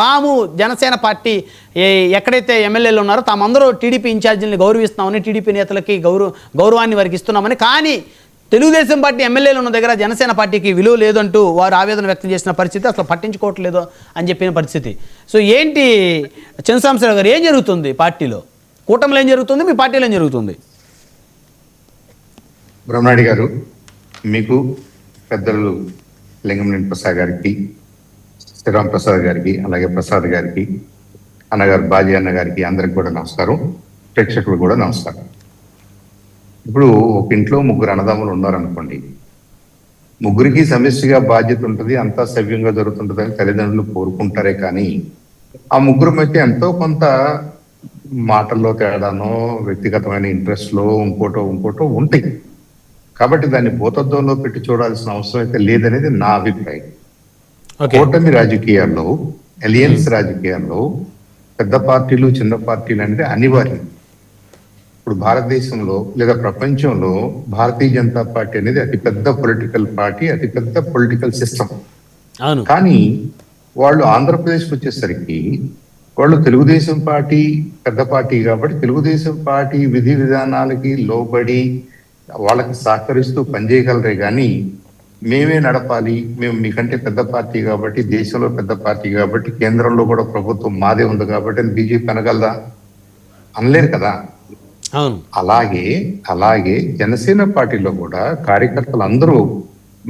తాము జనసేన పార్టీ ఎక్కడైతే ఎమ్మెల్యేలు ఉన్నారో తామందరూ టీడీపీ ఇన్ఛార్జీలని గౌరవిస్తామని, టీడీపీ నేతలకి గౌరవాన్ని వారికి ఇస్తున్నామని, కానీ తెలుగుదేశం పార్టీ ఎమ్మెల్యేలు ఉన్న దగ్గర జనసేన పార్టీకి విలువ లేదంటూ వారు ఆవేదన వ్యక్తం చేసిన పరిస్థితి, అసలు పట్టించుకోవట్లేదు అని చెప్పిన పరిస్థితి. సో ఏంటి చంద్రశేఖర్ గారు, ఏం జరుగుతుంది పార్టీలో? కూటమిలో ఏం జరుగుతుంది, మీ పార్టీలో ఏం జరుగుతుంది? బ్రహ్మనాయుడు గారు, మీకు పెద్దలు లింగంనేని ప్రసాద్ గారికి, శ్రీరామ్ ప్రసాద్ గారికి, అలాగే ప్రసాద్ గారికి, అన్నగారు బాజీ అన్న గారికి, అందరికి కూడా నమస్కారం. ప్రేక్షకులు కూడా నమస్కారం. ఇప్పుడు ఒక ఇంట్లో ముగ్గురు అన్నదమ్ములు ఉన్నారనుకోండి, ముగ్గురికి సమిష్టిగా బాధ్యత ఉంటుంది, అంతా సవ్యంగా జరుగుతుంటుంది అని తల్లిదండ్రులు కోరుకుంటారే కానీ ఆ ముగ్గురు మధ్య ఎంతో కొంత మాటల్లో తేడానో, వ్యక్తిగతమైన ఇంట్రెస్ట్లో ఇంకోటో ఉంటాయి. కాబట్టి దాన్ని భూతత్వంలో పెట్టి చూడాల్సిన అవసరం అయితే లేదనేది నా అభిప్రాయం. కూటమి రాజకీయాల్లో, అలియన్స్ రాజకీయాల్లో పెద్ద పార్టీలు చిన్న పార్టీలు అంటే అనివార్యం. ఇప్పుడు భారతదేశంలో లేదా ప్రపంచంలో భారతీయ జనతా పార్టీ అనేది అతిపెద్ద పొలిటికల్ పార్టీ, అతిపెద్ద పొలిటికల్ సిస్టమ్. కానీ వాళ్ళు ఆంధ్రప్రదేశ్కి వచ్చేసరికి వాళ్ళు తెలుగుదేశం పార్టీ పెద్ద పార్టీ కాబట్టి తెలుగుదేశం పార్టీ విధి విధానాలకి లోబడి వాళ్ళకి సహకరిస్తూ పనిచేయగలరే కానీ మేమే నడపాలి, మేము మీకంటే పెద్ద పార్టీ కాబట్టి, దేశంలో పెద్ద పార్టీ కాబట్టి, కేంద్రంలో కూడా ప్రభుత్వం మాదే ఉంది కాబట్టి అని బీజేపీ అనగలదా? అనలేరు కదా. అలాగే జనసేన పార్టీలో కూడా కార్యకర్తలు అందరూ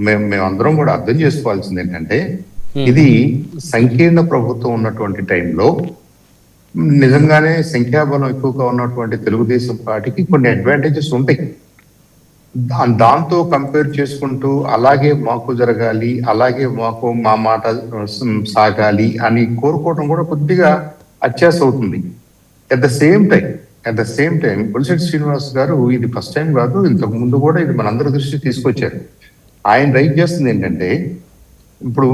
మేమందరం కూడా అర్థం చేసుకోవాల్సింది ఏంటంటే, ఇది సంకీర్ణ ప్రభుత్వం ఉన్నటువంటి టైంలో నిజంగానే సంఖ్యాబలం ఎక్కువగా ఉన్నటువంటి తెలుగుదేశం పార్టీకి కొన్ని అడ్వాంటేజెస్ ఉంటాయి. దాంతో కంపేర్ చేసుకుంటూ అలాగే మాకు జరగాలి, అలాగే మా మాట సాగాలి అని కోరుకోవడం కూడా కొద్దిగా అత్యాస అవుతుంది. At the same time Bolisetti Srinivas గారు ఇది ఫస్ట్ టైం కాదు, ఇంతకు ముందు కూడా ఇది మనందరి దృష్టికి తీసుకొచ్చారు. ఆయన రైట్ చేస్తుంది ఏంటంటే, ఇప్పుడు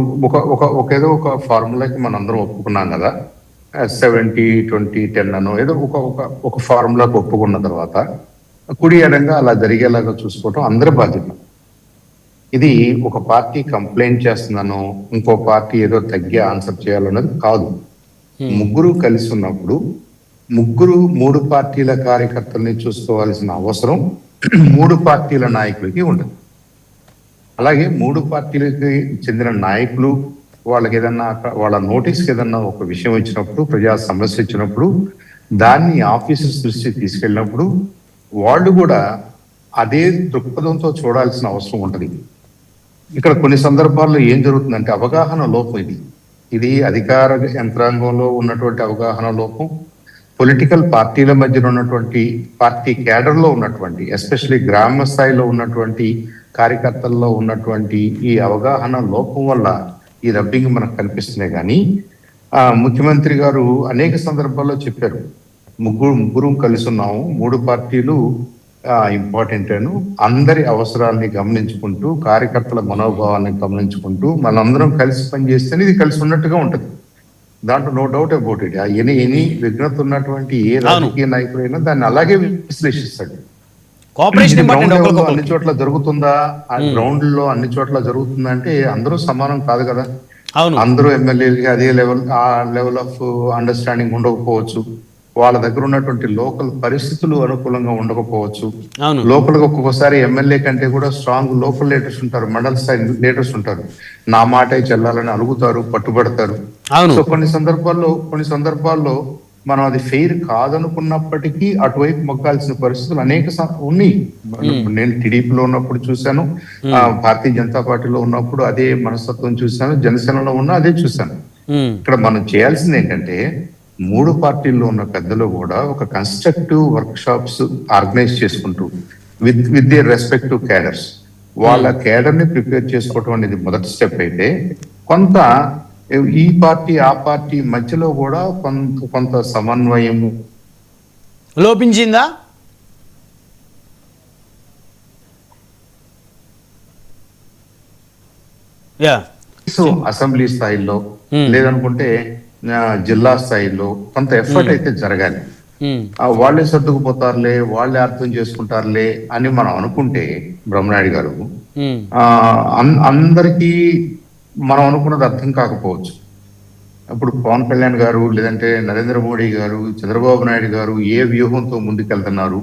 ఏదో ఒక ఫార్ములాకి మనందరం ఒప్పుకున్నాం కదా, 70-20-10 అనో ఏదో ఒక ఫార్ములాకి ఒప్పుకున్న తర్వాత కుడి ఎడంగా అలా జరిగేలాగా చూసుకోవటం అందరి బాధ్యత. ఇది ఒక పార్టీ కంప్లైంట్ చేస్తున్నాను, ఇంకో పార్టీ ఏదో తగ్గే ఆన్సర్ చేయాలన్నది కాదు. ముగ్గురు కలిసి ఉన్నప్పుడు మూడు పార్టీల కార్యకర్తల్ని చూసుకోవాల్సిన అవసరం 3 పార్టీల నాయకులకి ఉండదు. అలాగే 3 పార్టీలకి చెందిన నాయకులు వాళ్ళకి ఏదన్నా వాళ్ళ నోటీస్కి ఏదన్నా ఒక విషయం వచ్చినప్పుడు, ప్రజా సమస్య వచ్చినప్పుడు, దాన్ని ఆఫీసర్స్ దృష్టికి తీసుకెళ్ళినప్పుడు వాళ్ళు కూడా అదే దృక్పథంతో చూడాల్సిన అవసరం ఉంటుంది. ఇక్కడ కొన్ని సందర్భాల్లో ఏం జరుగుతుందంటే అవగాహన లోపం. ఇది అధికార యంత్రాంగంలో ఉన్నటువంటి అవగాహన లోపం, పొలిటికల్ పార్టీల మధ్యన ఉన్నటువంటి పార్టీ క్యాడర్లో ఉన్నటువంటి, ఎస్పెషల్లీ గ్రామ స్థాయిలో ఉన్నటువంటి కార్యకర్తల్లో ఉన్నటువంటి ఈ అవగాహన లోపం వల్ల ఈ రబ్బింగ్ మనకు కనిపిస్తున్నాయి. కానీ ముఖ్యమంత్రి గారు అనేక సందర్భాల్లో చెప్పారు, ముగ్గురు కలిసి ఉన్నాము, 3 పార్టీలు ఇంపార్టెంట్ అను, అందరి అవసరాలని గమనించుకుంటూ, కార్యకర్తల మనోభావాన్ని గమనించుకుంటూ మనందరం కలిసి పనిచేస్తేనే ఇది కలిసి ఉన్నట్టుగా ఉంటుంది. దాంట్లో no doubt about it. Any విఘ్నత ఉన్నటువంటి ఏ రాజకీయ నాయకుడైనా దాన్ని అలాగే విశ్లేషిస్తాడు. అన్ని చోట్ల జరుగుతుందా, ఆ గ్రౌండ్ లో అన్ని చోట్ల జరుగుతుందా అంటే అందరూ సమానం కాదు కదా. అందరూ ఎమ్మెల్యేలకి అదే లెవెల్ ఆఫ్ అండర్స్టాండింగ్ ఉండకపోవచ్చు, వాళ్ళ దగ్గర ఉన్నటువంటి లోకల్ పరిస్థితులు అనుకూలంగా ఉండకపోవచ్చు. లోకల్ గా ఒక్కొక్కసారి ఎమ్మెల్యే కంటే కూడా స్ట్రాంగ్ లోకల్ లీడర్స్ ఉంటారు, మండల స్థాయి లీడర్స్ ఉంటారు, నా మాటే చెల్లాలని అడుగుతారు, పట్టుబడతారు. సో కొన్ని సందర్భాల్లో మనం అది ఫెయిర్ కాదనుకున్నప్పటికీ అటువైపు మొక్కాల్సిన పరిస్థితులు అనేక ఉన్నాయి. నేను టీడీపీలో ఉన్నప్పుడు చూశాను, భారతీయ జనతా పార్టీలో ఉన్నప్పుడు అదే మనస్తత్వం చూశాను, జనసేనలో ఉన్న అదే చూశాను. ఇక్కడ మనం చేయాల్సింది ఏంటంటే, 3 పార్టీల్లో ఉన్న పెద్దలు కూడా ఒక కన్స్ట్రక్టివ్ వర్క్ షాప్స్ ఆర్గనైజ్ చేసుకుంటూ విత్ ది రెస్పెక్టివ్ క్యాడర్స్ వాళ్ళ క్యాడర్ ని ప్రిపేర్ చేసుకోవటం అనేది మొదటి స్టెప్ అయితే, కొంత ఈ పార్టీ ఆ పార్టీ మధ్యలో కూడా కొంత సమన్వయం లోపించిందా? అసెంబ్లీ స్థాయిలో లేదనుకుంటే జిల్లా స్థాయిలో కొంత ఎఫర్ట్ అయితే జరగాలి. వాళ్ళే సర్దుకుపోతారులే, వాళ్ళే అర్థం చేసుకుంటారులే అని మనం అనుకుంటే, బ్రహ్మనాయుడు గారు, అందరికీ మనం అనుకున్నది అర్థం కాకపోవచ్చు. ఇప్పుడు పవన్ కళ్యాణ్ గారు లేదంటే నరేంద్ర మోడీ గారు, చంద్రబాబు నాయుడు గారు ఏ వ్యూహంతో ముందుకెళ్తున్నారు,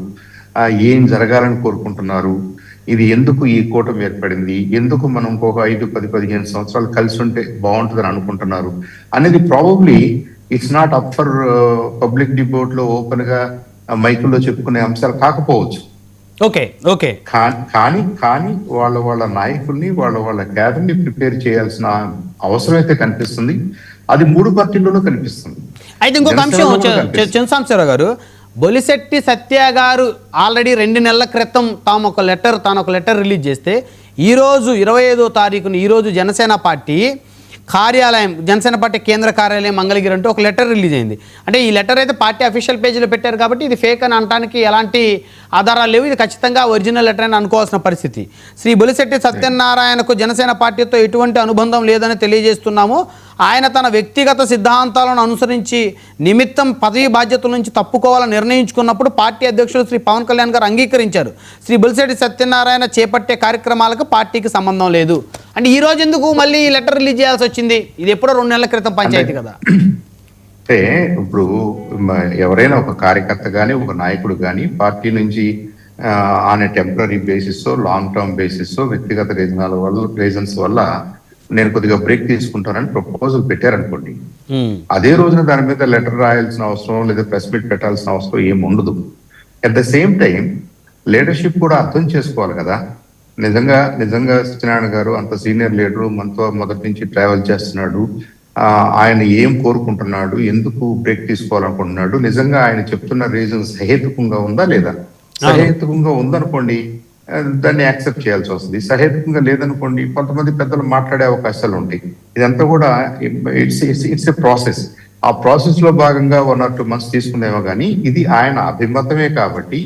ఏం జరగాలని కోరుకుంటున్నారు, ఇది ఎందుకు ఈ కూటమి ఏర్పడింది, ఎందుకు మనం ఇంకొక 5, 10, 15 సంవత్సరాలు కలిసి ఉంటే బాగుంటుందని అనుకుంటున్నారు అనేది probably it's not up for public debate లో ఓపెన్ గా మైకుల్లో చెప్పుకునే అంశాలు కాకపోవచ్చు. ఓకే ఓకే కానీ వాళ్ళ నాయకుల్ని వాళ్ళ క్యాడర్ని ప్రిపేర్ చేయాల్సిన అవసరం అయితే కనిపిస్తుంది. అది 3 పార్టీల్లోనూ కనిపిస్తుంది. అయితే ఇంకొక అంశం చంద్రశేఖరరావు గారు, బొలిశెట్టి సత్య గారు ఆల్రెడీ 2 నెలల క్రితం తాను ఒక లెటర్ రిలీజ్ చేస్తే ఈరోజు 25వ తారీఖున ఈరోజు జనసేన పార్టీ కార్యాలయం, జనసేన పార్టీ కేంద్ర కార్యాలయం మంగళగిరి అంటూ ఒక లెటర్ రిలీజ్ అయింది. అంటే ఈ లెటర్ అయితే పార్టీ అఫీషియల్ పేజీలో పెట్టారు కాబట్టి ఇది ఫేక్ అని అనడానికి ఎలాంటి ఆధారాలు లేవు, ఇది ఖచ్చితంగా ఒరిజినల్ లెటర్ అని అనుకోవాల్సిన పరిస్థితి. శ్రీ బొలిశెట్టి సత్యనారాయణకు జనసేన పార్టీతో ఎటువంటి అనుబంధం లేదని తెలియజేస్తున్నాము. ఆయన తన వ్యక్తిగత సిద్ధాంతాలను అనుసరించి నిమిత్తం పదవి బాధ్యతల నుంచి తప్పుకోవాలని నిర్ణయించుకున్నప్పుడు పార్టీ అధ్యక్షుడు శ్రీ పవన్ కళ్యాణ్ గారు అంగీకరించారు. శ్రీ బొలిశెట్టి సత్యనారాయణ చేపట్టే కార్యక్రమాలకు పార్టీకి సంబంధం లేదు. అంటే ఈ రోజు ఎందుకు మళ్ళీ ఈ లెటర్ రిలీజ్ చేయాల్సి వచ్చింది? ఇది ఎప్పుడో 2 నెలల క్రితం పంచాయతీ కదా. అంటే ఇప్పుడు ఎవరైనా ఒక కార్యకర్త కానీ ఒక నాయకుడు కానీ పార్టీ నుంచి on temporary basis, long term basis, వ్యక్తిగత రీజన్స్ వల్ల నేను కొద్దిగా బ్రేక్ తీసుకుంటానని ప్రపోజల్ పెట్టారనుకోండి, అదే రోజున దాని మీద లెటర్ రాయాల్సిన అవసరం లేదా ప్రెస్ మీట్ పెట్టాల్సిన అవసరం ఏమి ఉండదు. At the same time leadership కూడా అర్థం చేసుకోవాలి కదా. నిజంగా సత్యనారాయణ గారు అంత సీనియర్ లీడరు, మనతో మొదటి నుంచి ట్రావెల్ చేస్తున్నాడు, ఆయన ఏం కోరుకుంటున్నాడు, ఎందుకు బ్రేక్ తీసుకోవాలనుకుంటున్నాడు, నిజంగా ఆయన చెప్తున్న రీజన్ సహేతుకంగా ఉందా లేదా? సహేతుకంగా ఉందనుకోండి దాన్ని యాక్సెప్ట్ చేయాల్సి వస్తుంది. సహేతుకంగా లేదనుకోండి కొంతమంది పెద్దలు మాట్లాడే అవకాశాలు ఉంటాయి. ఇదంతా కూడా ఇట్స్ ఎ ప్రాసెస్. ఆ ప్రాసెస్ లో భాగంగా 1 or 2 months తీసుకుందేమో కానీ ఇది ఆయన అభిమతమే కాబట్టి,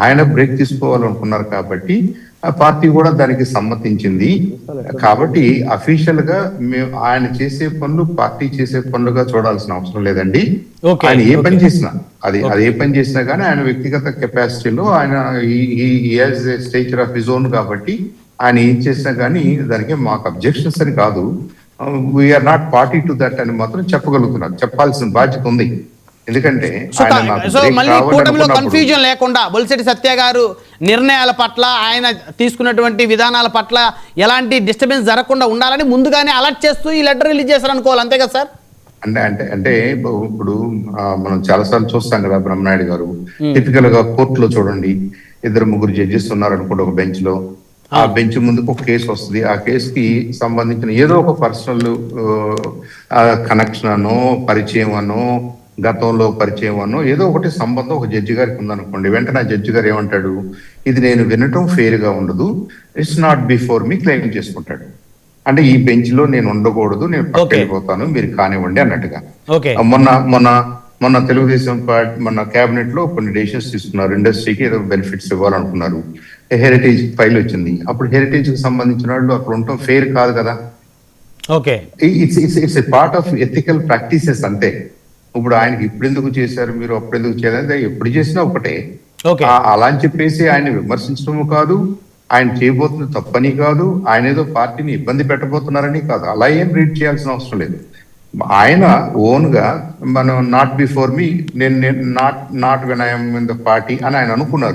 ఆయన బ్రేక్ తీసుకోవాలనుకున్నారు కాబట్టి ఆ పార్టీ కూడా దానికి సమ్మతించింది. కాబట్టి అఫీషియల్ గా మేము ఆయన చేసే పనులు పార్టీ చేసే పనులుగా చూడాల్సిన అవసరం లేదండి. ఆయన ఏ పని చేసినా అది ఏ పని చేసినా కానీ ఆయన వ్యక్తిగత కెపాసిటీలో ఆయన స్టేచర్ ఆఫ్ హిజ్ ఓన్ కాబట్టి ఆయన ఏం చేసినా కానీ దానికి మాకు అబ్జెక్షన్స్ అని కాదు. We are not party to that అని మాత్రం చెప్పగలుగుతున్నారు. చెప్పాల్సిన బాధ్యత ఉంది. ఎందుకంటే మళ్ళీ కూటమిలో కన్ఫ్యూజన్ లేకుండా బొలిశెట్టి సత్య గారు నిర్ణయాల పట్ల, ఆయన తీసుకున్నటువంటి విధానాల పట్ల ఎలాంటి డిస్టర్బెన్స్ జరగకుండా ఉండాలని ముందుగానే అలర్ట్ చేస్తూ ఈ లెటర్ రిలీజ్ చేశారు అనుకోవాలి, అంతే కదా సార్? అంటే ఇప్పుడు మనం చాలా సార్లు చూస్తాం కదా, బ్రహ్మనాయుడు గారు టిపికల్ గా కోర్టులో చూడండి, 2-3 జడ్జెస్ ఉన్నారు అనుకోండి ఒక బెంచ్ లో. ఆ బెంచ్ ముందుకు ఒక కేసు వస్తుంది. ఆ కేసుకి సంబంధించిన ఏదో ఒక పర్సనల్ కనెక్షన్ అనో, పరిచయం అనో, గతంలో పరిచయం అనో ఏదో ఒకటి సంబంధం ఒక జడ్జి గారికి ఉందనుకోండి, వెంటనే ఆ జడ్జి గారు ఏమంటాడు, ఇది నేను వినటం ఫెయిర్ గా ఉండదు, it's not before me claim చేసుకుంటాడు. అంటే ఈ బెంచ్ లో నేను ఉండకూడదు, నేను పక్కకి వెళ్ళిపోతాను, మీరు కానివ్వండి అన్నట్టుగా. మొన్న తెలుగుదేశం పార్టీ మొన్న కేబినెట్ లో కొన్ని డెసిషన్స్ తీసుకున్నారు. ఇండస్ట్రీకి ఏదో బెనిఫిట్స్ ఇవ్వాలనుకున్నారు. హెరిటేజ్ ఫైల్ వచ్చింది. అప్పుడు హెరిటేజ్ కి సంబంధించిన వాళ్ళు అక్కడ ఉండటం ఫెయిర్ కాదు కదా. It's a part of ethical practices అంతే. ఇప్పుడు ఆయనకి ఇప్పుడెందుకు చేశారు మీరు, అప్పుడెందుకు చేయలేదు, ఎప్పుడు చేసినా ఒకటే. అలా అని చెప్పేసి ఆయన విమర్శించడము కాదు, ఆయన చేయబోతున్న తప్పని కాదు, ఆయన ఏదో పార్టీని ఇబ్బంది పెట్టబోతున్నారని కాదు. అలా ఏం రీడ్ చేయాల్సిన అవసరం లేదు. ఆయన ఓన్ గా మనం నాట్ బిఫోర్ మీ, నేను not when I'm in the party అని ఆయన అనుకున్నారు.